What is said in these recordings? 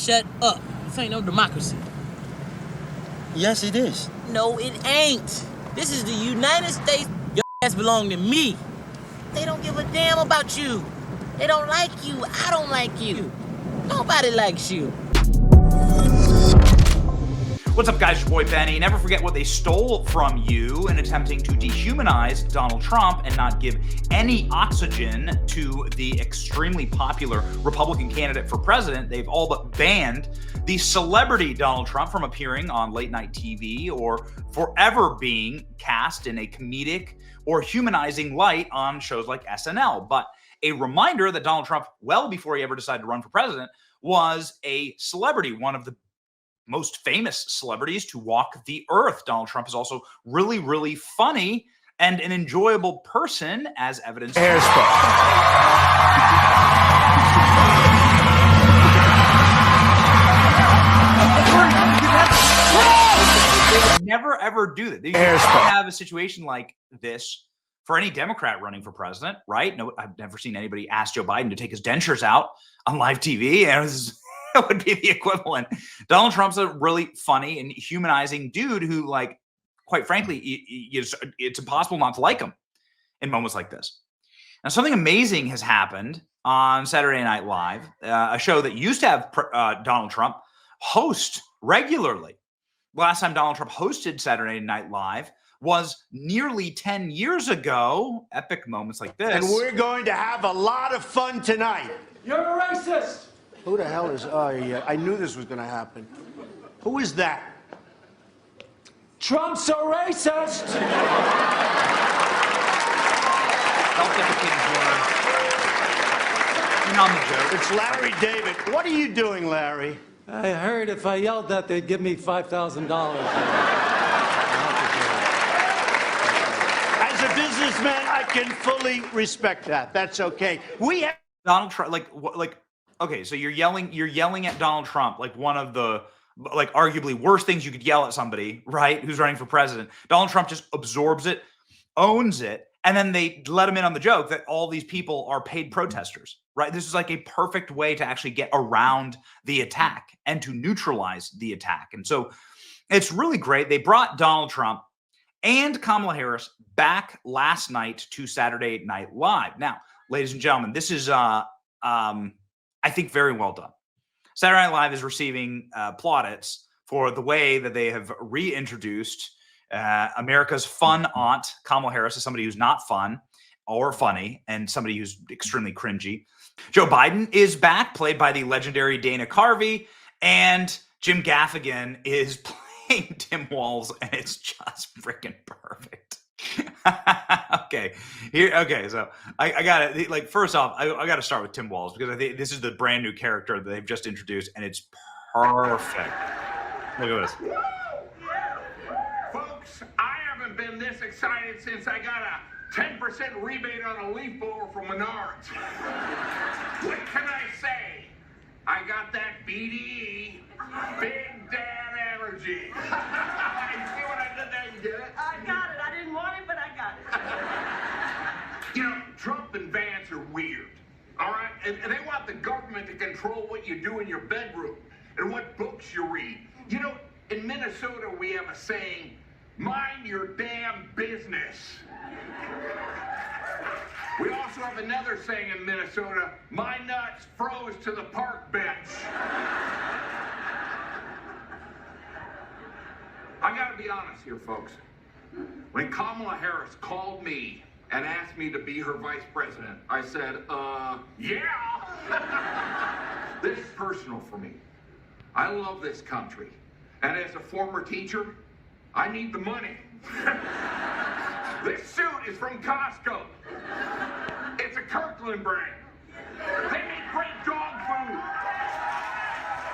shut up. This ain't no democracy. Yes, it is. No, it ain't. This is the United States. Your ass belong to me. They don't give a damn about you. They don't like you. I don't like you. Nobody likes you. What's up, guys? Your boy Benny. Never forget what they stole from you in attempting to dehumanize Donald Trump and not give any oxygen to the extremely popular Republican candidate for president. They've all but banned the celebrity Donald Trump from appearing on late night TV or forever being cast in a comedic or humanizing light on shows like SNL. But a reminder that Donald Trump, well before he ever decided to run for president, was a celebrity, one of the most famous celebrities to walk the earth. Donald Trump is also really, really funny and an enjoyable person, as evidenced. Never ever do that. You can't have a situation like this for any Democrat running for president, right? No, I've never seen anybody ask Joe Biden to take his dentures out on live TV. And it would be the equivalent. Donald Trump's a really funny and humanizing dude who, like, quite frankly, it's impossible not to like him in moments like this. Now, something amazing has happened on Saturday Night Live, a show that used to have Donald Trump host regularly. Last time Donald Trump hosted Saturday Night Live was nearly 10 years ago. Epic moments like this. And we're going to have a lot of fun tonight. You're a racist. Who the hell is, I knew this was going to happen. Who is that? Trump's a racist. Self-deprecating humor. In on the joke. It's Larry David. What are you doing, Larry? I heard if I yelled that, they'd give me $5,000. As a businessman, I can fully respect that. That's okay. We have Donald Trump, okay, so you're yelling at Donald Trump, like one of the, like, arguably worst things you could yell at somebody, right, who's running for president. Donald Trump just absorbs it, owns it, and then they let him in on the joke that all these people are paid protesters, right? This is like a perfect way to actually get around the attack and to neutralize the attack. And so it's really great. They brought Donald Trump and Kamala Harris back last night to Saturday Night Live. Now, ladies and gentlemen, this is, I think, very well done. Saturday Night Live is receiving plaudits for the way that they have reintroduced America's fun aunt, Kamala Harris, as somebody who's not fun or funny and somebody who's extremely cringy. Joe Biden is back, played by the legendary Dana Carvey, and Jim Gaffigan is playing Tim Walz, and it's just freaking perfect. Okay, so I got it. Like, first off, I got to start with Tim Walz because I think this is the brand new character that they've just introduced, and it's perfect. Look at this. Folks, I haven't been this excited since I got a 10% rebate on a leaf blower from Menards. What can I say? I got that BDE, Big Dad Energy. You see what I did there? You get it? I got it. I didn't want it, but I got it. You know, Trump and Vance are weird, all right? And they want the government to control what you do in your bedroom and what books you read. You know, in Minnesota, we have a saying, mind your damn business. We also have another saying in Minnesota, my nuts froze to the park bench. I gotta be honest here, folks. When Kamala Harris called me and asked me to be her vice president, I said, yeah. This is personal for me. I love this country. And as a former teacher, I need the money. This suit is from Costco. It's a Kirkland brand. They make great dog food.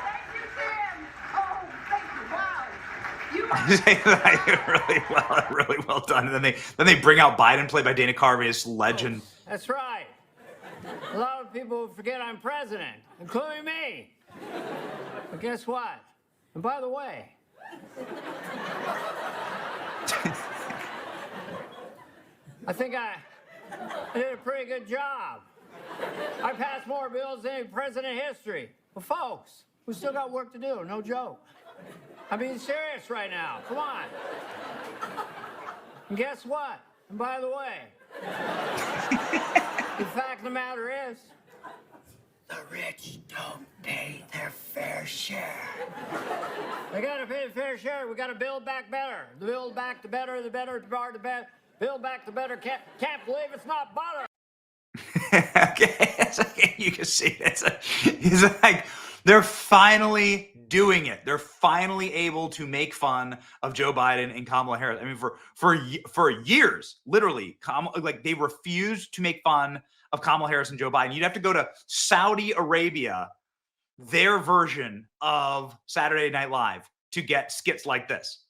Thank you, Tim. Oh, thank you. Wow. Really well done. And then they bring out Biden, played by Dana Carvey, this legend. That's right. A lot of people forget I'm president, including me. But guess what? And by the way, I think I did a pretty good job. I passed more bills than any president in history. Well, folks, We still got work to do, no joke. I'm being serious right now. Come on. And guess what? And by the way, the fact of the matter is, the rich don't pay their fair share. They gotta pay the fair share. We gotta build back better. Build back the better, the better, the better. Build back the better. Can't believe it's not butter. Okay, you can see it's like they're finally doing it. They're finally able to make fun of Joe Biden and Kamala Harris. I mean, for years, literally, like they refused to make fun of Kamala Harris and Joe Biden. You'd have to go to Saudi Arabia, their version of Saturday Night Live, to get skits like this.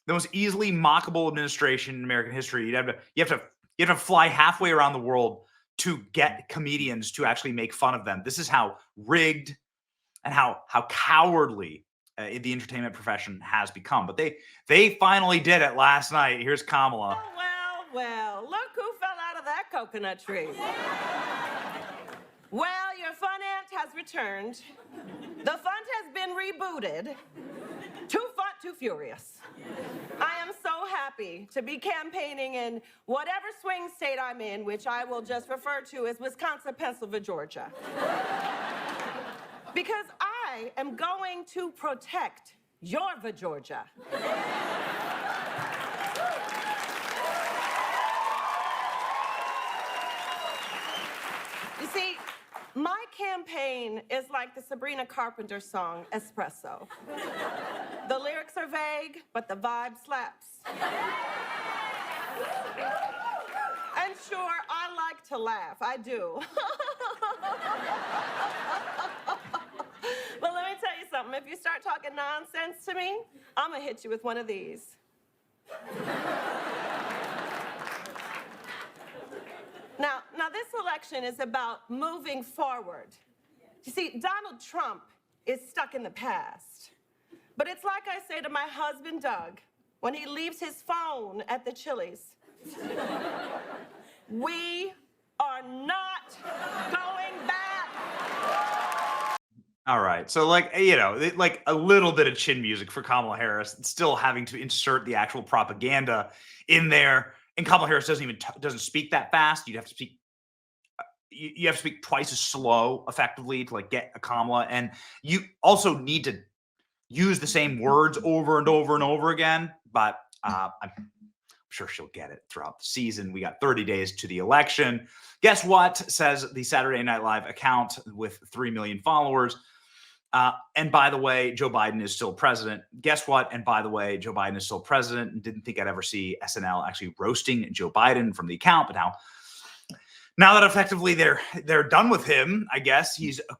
The most easily mockable administration in American history. You have to fly halfway around the world to get comedians to actually make fun of them. This is how rigged and how cowardly the entertainment profession has become. But they finally did it last night. Here's Kamala. Well, look who fell out of that coconut tree. Well, your fun aunt has returned. The fun has been rebooted. Too fun, too furious. I am so happy to be campaigning in whatever swing state I'm in, which I will just refer to as Wisconsin, Pennsylvania, Georgia. Because I am going to protect your Georgia. You see, my campaign is like the Sabrina Carpenter song, Espresso. The lyrics are vague, but the vibe slaps. And sure, I like to laugh. I do. But let me tell you something. If you start talking nonsense to me, I'm gonna hit you with one of these. Now this election is about moving forward. You see, Donald Trump is stuck in the past. But it's like I say to my husband, Doug, when he leaves his phone at the Chili's. We are not going back. All right. So like, like a little bit of chin music for Kamala Harris, still having to insert the actual propaganda in there. And Kamala Harris doesn't speak that fast. You have to speak twice as slow effectively to like get a Kamala. And you also need to use the same words over and over and over again. But I'm sure she'll get it throughout the season. We got 30 days to the election. Guess what, says the Saturday Night Live account with 3 million followers. And by the way, Joe Biden is still president. Guess what? And by the way, Joe Biden is still president. And didn't think I'd ever see SNL actually roasting Joe Biden from the account. But now that effectively they're done with him, I guess he's a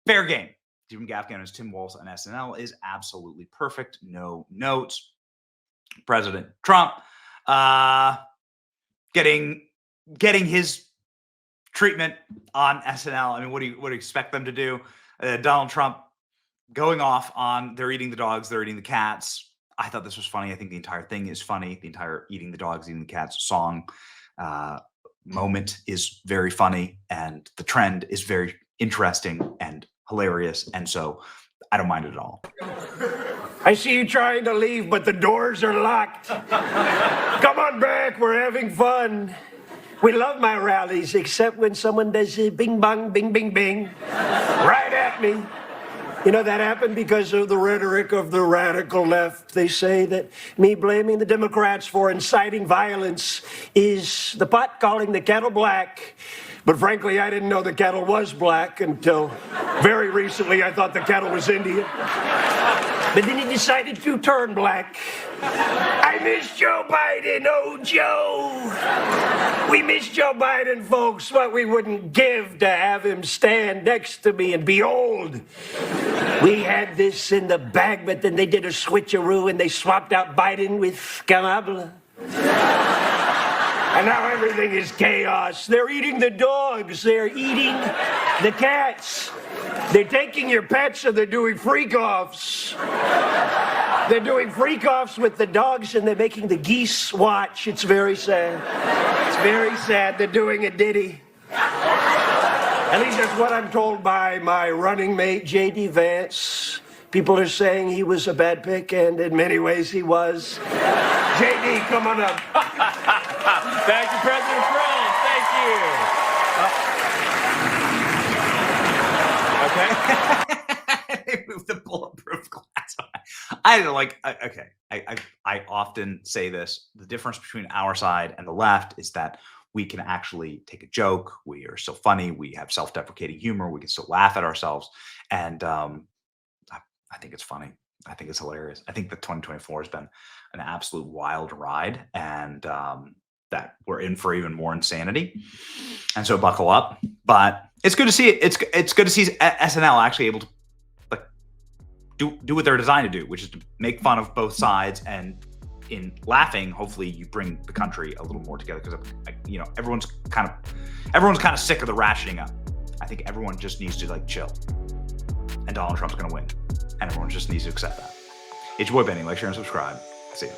fair game. Stephen Gaffigan as Tim Walz on SNL is absolutely perfect. No notes. President Trump getting his treatment on SNL. I mean, what do you expect them to do? Donald Trump going off on they're eating the dogs, they're eating the cats. I thought this was funny. I think the entire thing is funny. The entire eating the dogs, eating the cats song moment is very funny, and the trend is very interesting and hilarious. And so I don't mind it at all. I see you trying to leave, but the doors are locked. Come on back, we're having fun. We love my rallies, except when someone does a bing bong, bing, bing, bing, right at me. You know, that happened because of the rhetoric of the radical left. They say that me blaming the Democrats for inciting violence is the pot calling the kettle black. But frankly, I didn't know the kettle was black until very recently. I thought the kettle was Indian. But then he decided to turn black. I miss Joe Biden, oh Joe. We miss Joe Biden, folks, what we wouldn't give to have him stand next to me and behold. We had this in the bag, but then they did a switcheroo and they swapped out Biden with Kamala. And now everything is chaos. They're eating the dogs. They're eating the cats. They're taking your pets and they're doing freak-offs. They're doing freak-offs with the dogs and they're making the geese watch. It's very sad. It's very sad. They're doing a ditty. At least that's what I'm told by my running mate, J.D. Vance. People are saying he was a bad pick, and in many ways he was. J.D., come on up. Thank you, President Trump. Thank you. Okay. They moved the bulletproof glass. I often say this. The difference between our side and the left is that we can actually take a joke. We are so funny. We have self-deprecating humor. We can still laugh at ourselves. And I think it's funny. I think it's hilarious. I think that 2024 has been an absolute wild ride, and that we're in for even more insanity. And so buckle up. But it's good to see it. It's good to see SNL actually able to do what they're designed to do, which is to make fun of both sides, and in laughing, hopefully you bring the country a little more together, because everyone's kind of sick of the ratcheting up. I think everyone just needs to chill, and Donald Trump's going to win, and everyone just needs to accept that. It's your boy Benny. Like, share, and subscribe. See ya.